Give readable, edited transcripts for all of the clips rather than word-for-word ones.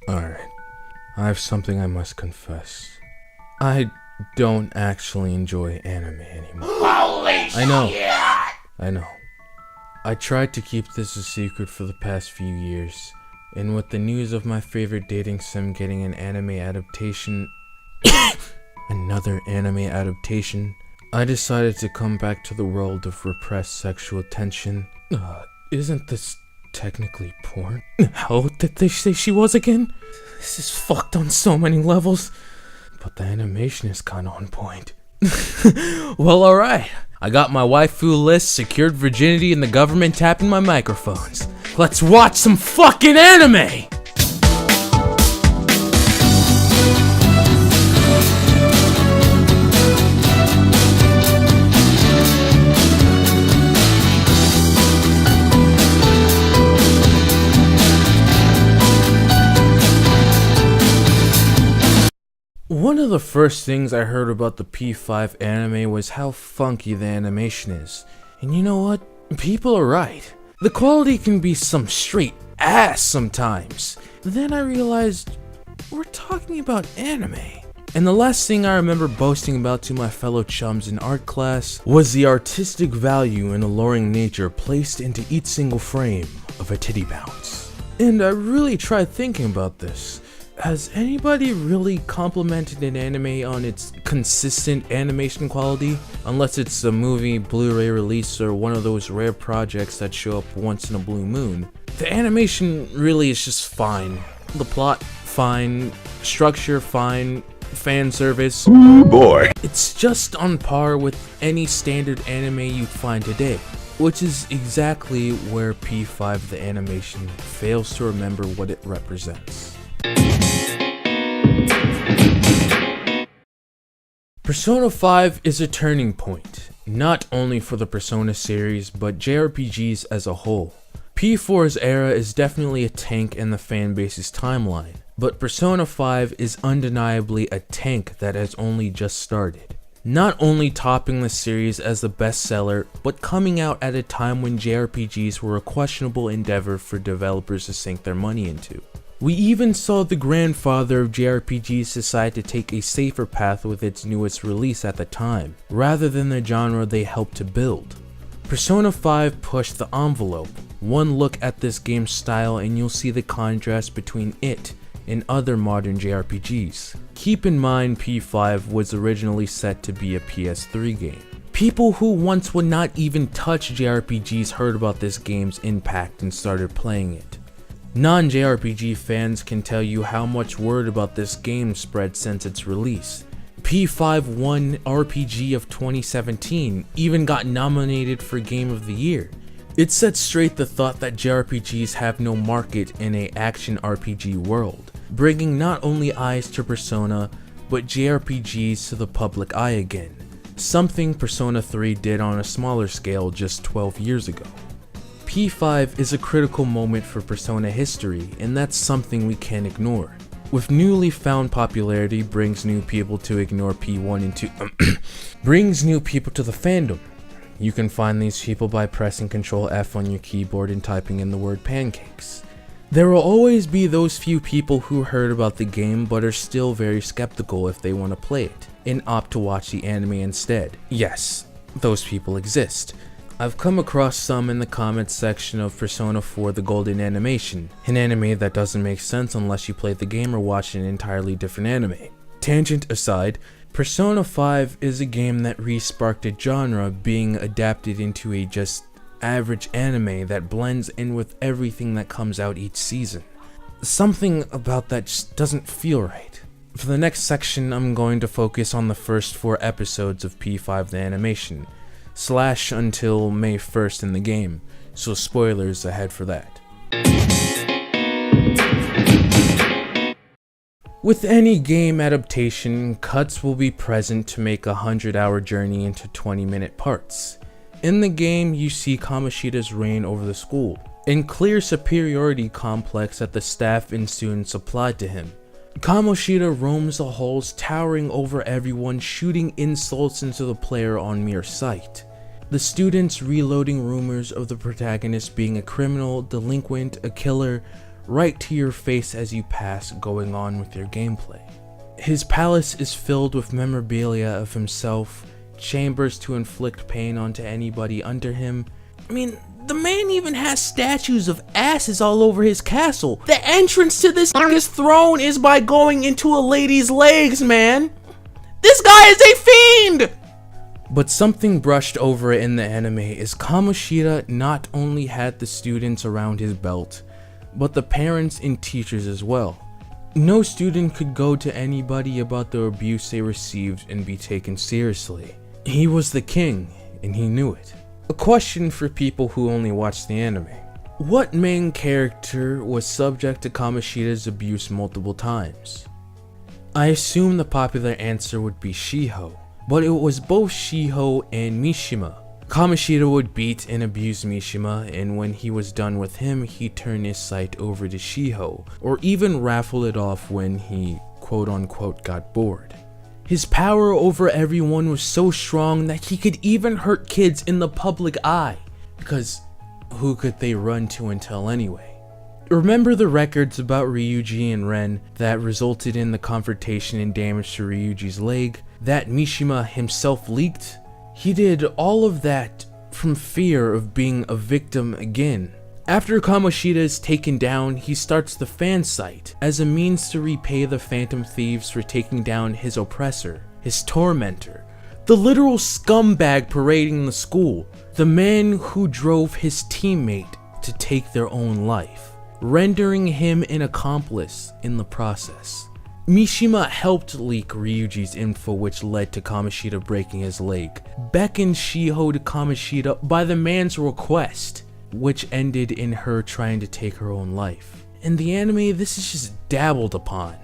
Alright, I have something I must confess. I don't actually enjoy anime anymore. Holy I know. I tried to keep this a secret for the past few years, and with the news of my favorite dating sim getting an anime adaptation, another anime adaptation, I decided to come back to the world of repressed sexual tension. Isn't this technically porn? How did they say she was again? This is fucked on so many levels. But the animation is kinda on point. Well, alright. I got my waifu list, secured virginity, and the government tapping my microphones. Let's watch some fucking anime! One of the first things I heard about the P5 anime was how funky the animation is. And you know what? People are right. The quality can be some straight ass sometimes. Then I realized we're talking about anime. And the last thing I remember boasting about to my fellow chums in art class was the artistic value and alluring nature placed into each single frame of a titty bounce. And I really tried thinking about this. Has anybody really complimented an anime on its consistent animation quality? Unless it's a movie, Blu-ray release, or one of those rare projects that show up once in a blue moon. The animation really is just fine. The plot, fine. Structure, fine. Fan service, boy. It's just on par with any standard anime you'd find today. Which is exactly where P5 the animation fails to remember what it represents. Persona 5 is a turning point, not only for the Persona series, but JRPGs as a whole. P4's era is definitely a tank in the fanbase's timeline, but Persona 5 is undeniably a tank that has only just started. Not only topping the series as the bestseller, but coming out at a time when JRPGs were a questionable endeavor for developers to sink their money into. We even saw the grandfather of JRPGs decide to take a safer path with its newest release at the time, rather than the genre they helped to build. Persona 5 pushed the envelope. One look at this game's style and you'll see the contrast between it and other modern JRPGs. Keep in mind P5 was originally set to be a PS3 game. People who once would not even touch JRPGs heard about this game's impact and started playing it. Non-JRPG fans can tell you how much word about this game spread since its release. P5 won RPG of 2017, even got nominated for Game of the Year. It set straight the thought that JRPGs have no market in a action RPG world, bringing not only eyes to Persona, but JRPGs to the public eye again, something Persona 3 did on a smaller scale just 12 years ago. P5 is a critical moment for Persona history, and that's something we can't ignore. With newly found popularity brings new people to ignore P1 and brings new people to the fandom. You can find these people by pressing Ctrl F on your keyboard and typing in the word pancakes. There will always be those few people who heard about the game but are still very skeptical if they want to play it, and opt to watch the anime instead. Yes, those people exist. I've come across some in the comments section of Persona 4 The Golden Animation, an anime that doesn't make sense unless you play the game or watch an entirely different anime. Tangent aside, Persona 5 is a game that re-sparked a genre being adapted into a just average anime that blends in with everything that comes out each season. Something about that just doesn't feel right. For the next section, I'm going to focus on the first 4 episodes of P5 the animation, / until May 1st in the game, so spoilers ahead for that. With any game adaptation, cuts will be present to make a 100-hour journey into 20-minute parts. In the game, you see Kamoshida's reign over the school, and clear superiority complex that the staff and students applied to him. Kamoshida roams the halls, towering over everyone, shooting insults into the player on mere sight. The students reloading rumors of the protagonist being a criminal, delinquent, a killer, right to your face as you pass, going on with your gameplay. His palace is filled with memorabilia of himself, chambers to inflict pain onto anybody under him. I mean, the man even has statues of asses all over his castle. The entrance to this throne is by going into a lady's legs, man. This guy is a fiend! But something brushed over it in the anime is Kamoshida not only had the students around his belt, but the parents and teachers as well. No student could go to anybody about the abuse they received and be taken seriously. He was the king, and he knew it. A question for people who only watch the anime. What main character was subject to Kamoshida's abuse multiple times? I assume the popular answer would be Shiho, but it was both Shiho and Mishima. Kamoshida would beat and abuse Mishima, and when he was done with him, he turned his sight over to Shiho, or even raffled it off when he quote-unquote got bored. His power over everyone was so strong that he could even hurt kids in the public eye, because who could they run to and tell anyway? Remember the records about Ryuji and Ren that resulted in the confrontation and damage to Ryuji's leg that Mishima himself leaked? He did all of that from fear of being a victim again. After Kamoshida is taken down, he starts the fan site as a means to repay the Phantom Thieves for taking down his oppressor, his tormentor, the literal scumbag parading the school, the man who drove his teammate to take their own life, rendering him an accomplice in the process. Mishima helped leak Ryuji's info, which led to Kamoshida breaking his leg, beckoned Shiho to Kamoshida by the man's request, which ended in her trying to take her own life. In the anime, this is just dabbled upon.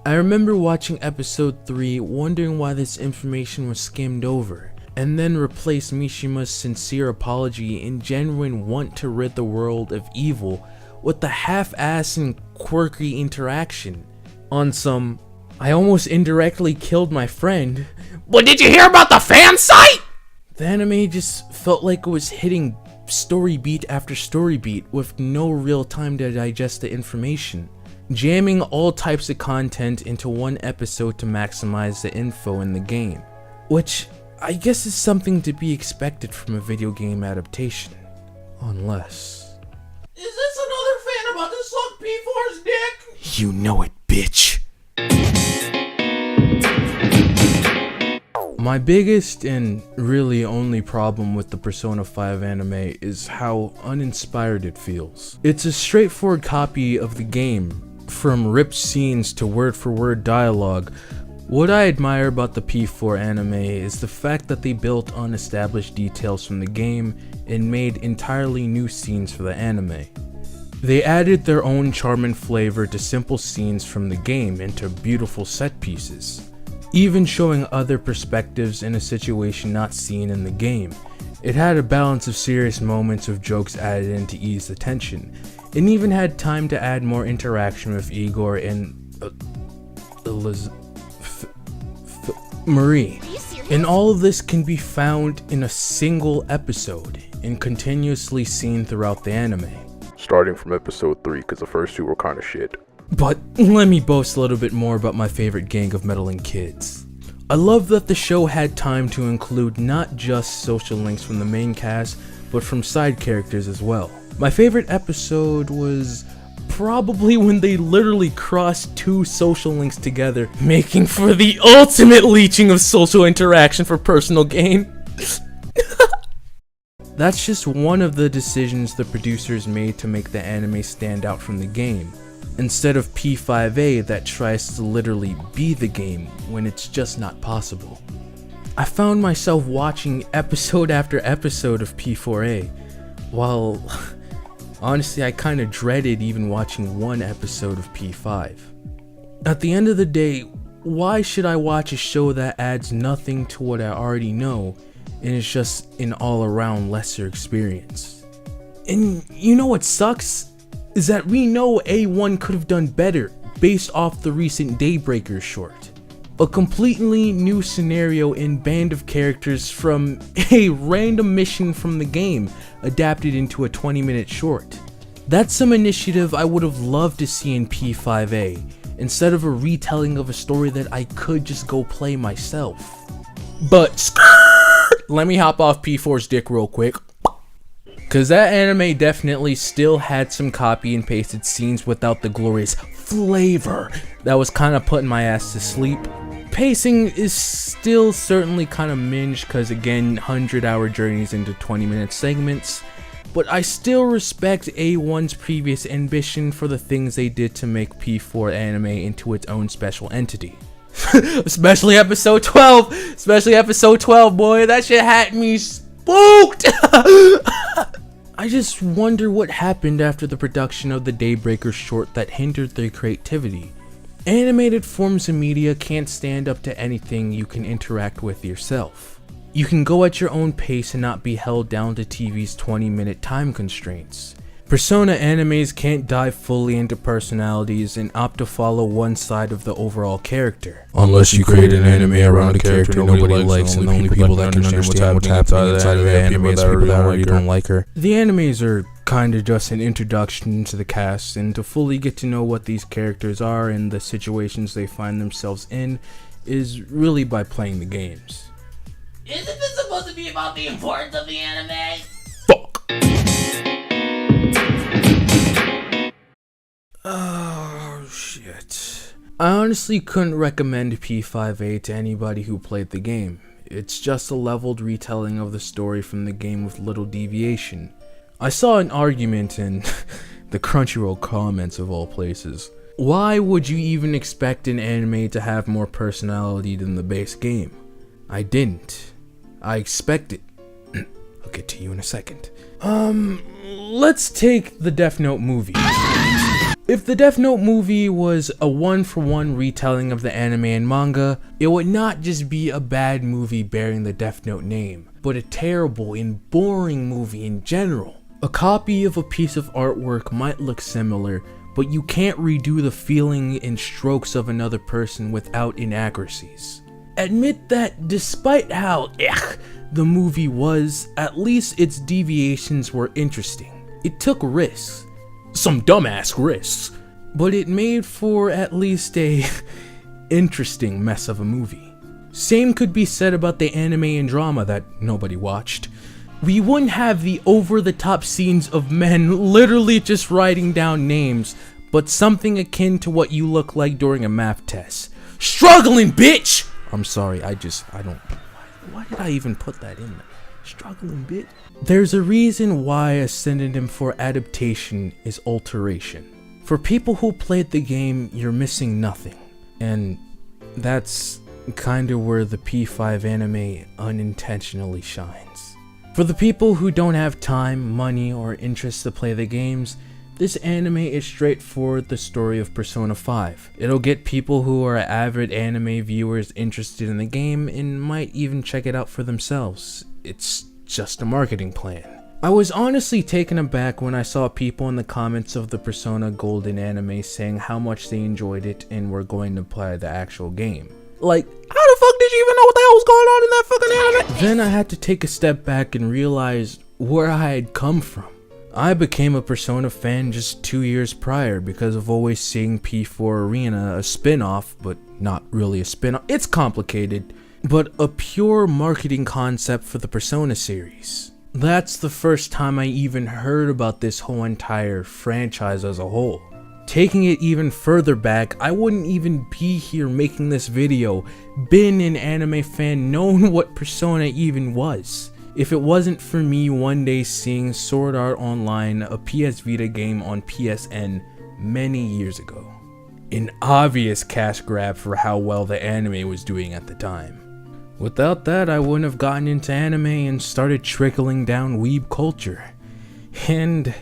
I remember watching episode 3 wondering why this information was skimmed over, and then replaced Mishima's sincere apology and genuine want to rid the world of evil with the half-assed and quirky interaction. On some, I almost indirectly killed my friend, but did you hear about the fan site? The anime just felt like it was hitting story beat after story beat with no real time to digest the information, jamming all types of content into one episode to maximize the info in the game, which I guess is something to be expected from a video game adaptation. Unless... Is this another fan about to suck P4's dick? You know it, bitch. My biggest and really only problem with the Persona 5 anime is how uninspired it feels. It's a straightforward copy of the game, from ripped scenes to word-for-word dialogue. What I admire about the P4 anime is the fact that they built on established details from the game and made entirely new scenes for the anime. They added their own charm and flavor to simple scenes from the game into beautiful set pieces, even showing other perspectives in a situation not seen in the game. It had a balance of serious moments with jokes added in to ease the tension, and even had time to add more interaction with Igor and Marie. And all of this can be found in a single episode and continuously seen throughout the anime. Starting from episode 3, because the first 2 were kinda shit. But let me boast a little bit more about my favorite gang of meddling kids. I love that the show had time to include not just social links from the main cast, but from side characters as well. My favorite episode was probably when they literally crossed 2 social links together, making for the ultimate leeching of social interaction for personal gain. That's just one of the decisions the producers made to make the anime stand out from the game, instead of P5A that tries to literally be the game when it's just not possible. I found myself watching episode after episode of P4A, while honestly I kinda dreaded even watching one episode of P5. At the end of the day, why should I watch a show that adds nothing to what I already know and it's just an all-around lesser experience? And you know what sucks? Is that we know A1 could have done better based off the recent Daybreakers short. A completely new scenario and band of characters from a random mission from the game adapted into a 20-minute short. That's some initiative I would have loved to see in P5A, instead of a retelling of a story that I could just go play myself. But let me hop off P4's dick real quick, cause that anime definitely still had some copy and pasted scenes without the glorious flavor that was kind of putting my ass to sleep. Pacing is still certainly kind of minge, cause again, 100-hour journeys into 20-minute segments. But I still respect A1's previous ambition for the things they did to make P4 anime into its own special entity. Especially episode 12! Especially episode 12, boy! That shit had me spooked! I just wonder what happened after the production of the Daybreaker short that hindered their creativity. Animated forms of media can't stand up to anything you can interact with yourself. You can go at your own pace and not be held down to TV's 20-minute time constraints. Persona animes can't dive fully into personalities and opt to follow one side of the overall character. Unless you create an anime around a character nobody likes, and the only people that can understand what's happening inside of the anime is people that already don't like her. The animes are kinda just an introduction to the cast, and to fully get to know what these characters are and the situations they find themselves in is really by playing the games. Isn't this supposed to be about the importance of the anime? Fuck! Oh, shit. I honestly couldn't recommend P5A to anybody who played the game. It's just a leveled retelling of the story from the game with little deviation. I saw an argument in the Crunchyroll comments of all places. Why would you even expect an anime to have more personality than the base game? I didn't. I expected. I'll get to you in a second. Let's take the Death Note movie. If the Death Note movie was a one-for-one retelling of the anime and manga, it would not just be a bad movie bearing the Death Note name, but a terrible and boring movie in general. A copy of a piece of artwork might look similar, but you can't redo the feeling and strokes of another person without inaccuracies. Admit that despite how the movie was, at least its deviations were interesting. It took risks. Some dumbass risks. But it made for at least a interesting mess of a movie. Same could be said about the anime and drama that nobody watched. We wouldn't have the over-the-top scenes of men literally just writing down names, but something akin to what you look like during a math test. Struggling, bitch! I'm sorry, I don't... Why did I even put that in there? Struggling, bitch. There's a reason why a synonym for adaptation is alteration. For people who played the game, you're missing nothing. And that's kinda where the P5 anime unintentionally shines. For the people who don't have time, money, or interest to play the games, this anime is straightforward the story of Persona 5. It'll get people who are avid anime viewers interested in the game and might even check it out for themselves. It's just a marketing plan. I was honestly taken aback when I saw people in the comments of the Persona Golden anime saying how much they enjoyed it and were going to play the actual game. Like, how the fuck did you even know what the hell was going on in that fucking anime? Then I had to take a step back and realize where I had come from. I became a Persona fan just 2 years prior because of always seeing P4 Arena, a spin-off, but not really a spin-off. It's complicated, but a pure marketing concept for the Persona series. That's the first time I even heard about this whole entire franchise as a whole. Taking it even further back, I wouldn't even be here making this video, been an anime fan, known what Persona even was, if it wasn't for me one day seeing Sword Art Online, a PS Vita game on PSN many years ago. An obvious cash grab for how well the anime was doing at the time. Without that, I wouldn't have gotten into anime and started trickling down weeb culture. And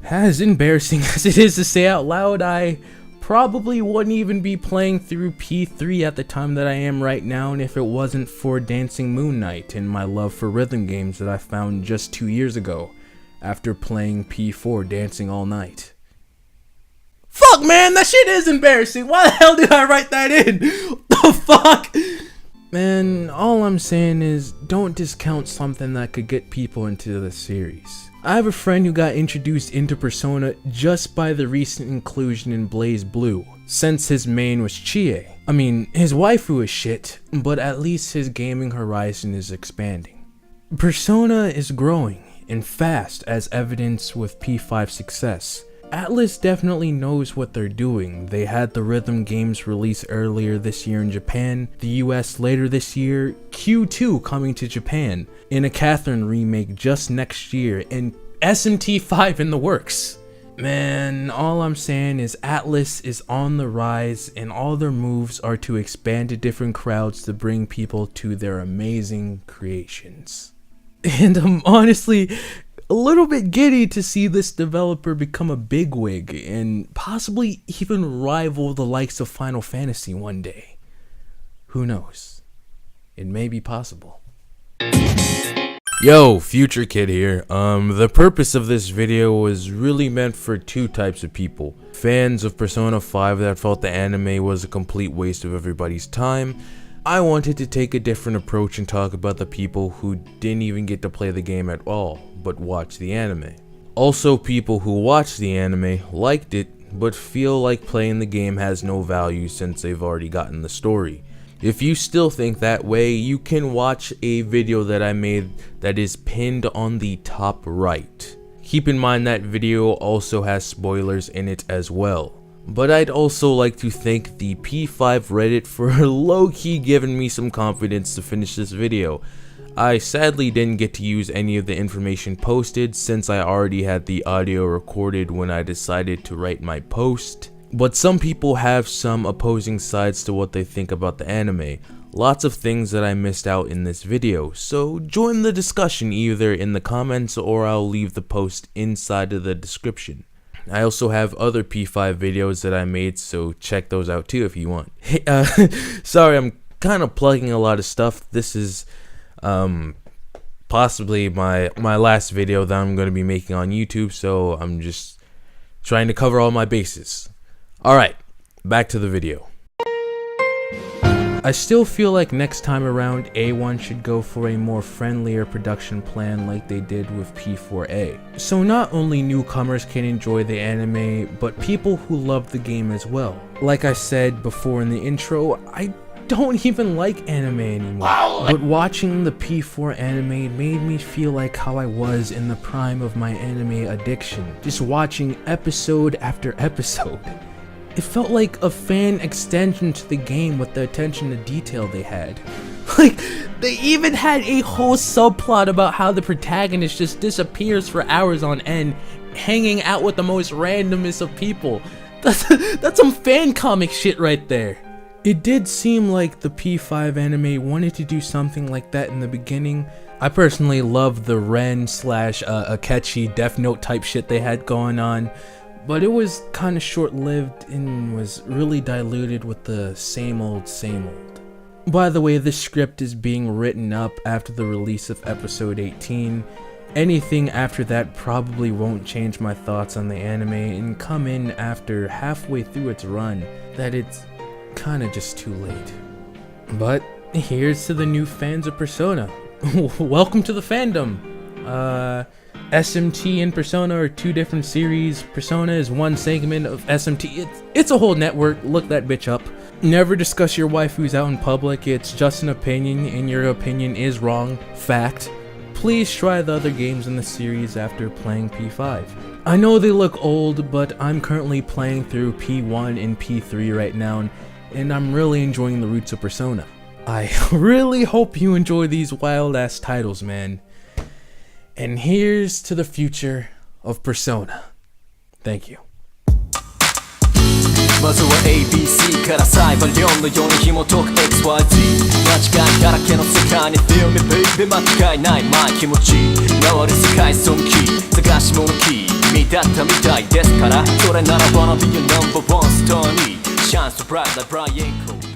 as embarrassing as it is to say out loud, I probably wouldn't even be playing through P3 at the time that I am right now, and if it wasn't for Dancing Moon Knight and my love for rhythm games that I found just 2 years ago after playing P4 Dancing All Night. Fuck, man, that shit is embarrassing. Why the hell did I write that in? What the fuck? Man, all I'm saying is don't discount something that could get people into the series. I have a friend who got introduced into Persona just by the recent inclusion in Blaze Blue, since his main was Chie. I mean, his waifu is shit, but at least his gaming horizon is expanding. Persona is growing, and fast, as evidenced with P5's success. Atlus definitely knows what they're doing. They had the Rhythm games release earlier this year in Japan, the US later this year, Q2 coming to Japan, and a Catherine remake just next year, and SMT5 in the works. Man, all I'm saying is Atlus is on the rise, and all their moves are to expand to different crowds to bring people to their amazing creations. And I'm honestly a little bit giddy to see this developer become a bigwig and possibly even rival the likes of Final Fantasy one day. Who knows? It may be possible. Yo, Future Kid here. The purpose of this video was really meant for two types of people. Fans of Persona 5 that felt the anime was a complete waste of everybody's time. I wanted to take a different approach and talk about the people who didn't even get to play the game at all, but watched the anime. Also, people who watched the anime, liked it, but feel like playing the game has no value since they've already gotten the story. If you still think that way, you can watch a video that I made that is pinned on the top right. Keep in mind that video also has spoilers in it as well. But I'd also like to thank the P5 Reddit for low-key giving me some confidence to finish this video. I sadly didn't get to use any of the information posted since I already had the audio recorded when I decided to write my post. But some people have some opposing sides to what they think about the anime. Lots of things that I missed out in this video, so join the discussion either in the comments or I'll leave the post inside of the description. I also have other P5 videos that I made, so check those out too if you want. Hey, sorry, I'm kind of plugging a lot of stuff. This is possibly my last video that I'm going to be making on YouTube, so I'm just trying to cover all my bases. Alright, back to the video. I still feel like next time around A1 should go for a more friendlier production plan like they did with P4A. So not only newcomers can enjoy the anime, but people who love the game as well. Like I said before in the intro, I don't even like anime anymore. But watching the P4 anime made me feel like how I was in the prime of my anime addiction. Just watching episode after episode. It felt like a fan extension to the game with the attention to detail they had. Like, they even had a whole subplot about how the protagonist just disappears for hours on end, hanging out with the most randomest of people. That's some fan comic shit right there. It did seem like the P5 anime wanted to do something like that in the beginning. I personally love the Ren / Akechi Death Note type shit they had going on. But it was kind of short-lived and was really diluted with the same old. By the way, this script is being written up after the release of episode 18. Anything after that probably won't change my thoughts on the anime and come in after halfway through its run, that it's kind of just too late. But here's to the new fans of Persona. Welcome to the fandom. SMT and Persona are two different series. Persona is one segment of SMT. It's a whole network. Look that bitch up. Never discuss your waifus out in public. It's just an opinion, and your opinion is wrong. Fact. Please try the other games in the series after playing P5. I know they look old, but I'm currently playing through P1 and P3 right now, and I'm really enjoying the roots of Persona. I really hope you enjoy these wild-ass titles, man. And here's to the future of Persona. Thank you. まずは ABC から裁判量のように紐解く XYZ 間違いだらけの世界に Feel me baby 間違いないマイ気持ち回る世界損気探し物キー君だったみたいですからそれならばの Be your number one ストーリー Shine so bright like Brian Cole